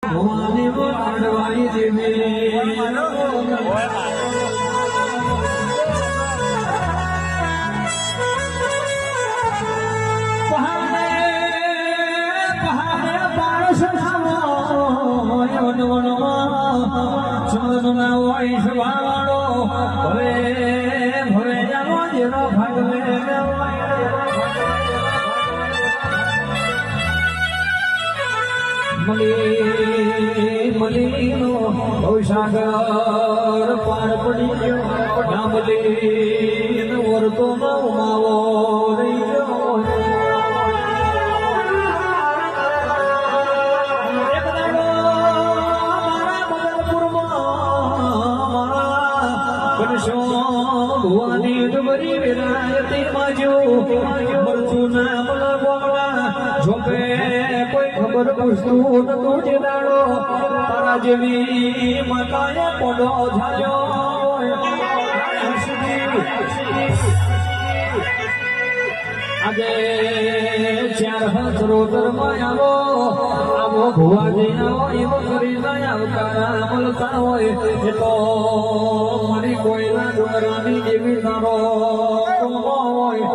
ભવાની વાડવાઈ દેવી મલીનો સાગર પાર પડી ગયો ના મલીન વરતો માવો રહી ગયો ભુવાની ડુબરી વિરાયતી બાજુ મરતું ના મલા જોપે કોઈ ખબર પૂછતું નતું જે દાડો તારા જેવી માતાએ પોડો થાયો આજે ચાર હાથ રોદર માં આવો ભુવાજી આવો એવો કરીને આવકારા મળતા હોય એટલો મારી કોઈના ડુંગરાની જેવી તારો હોય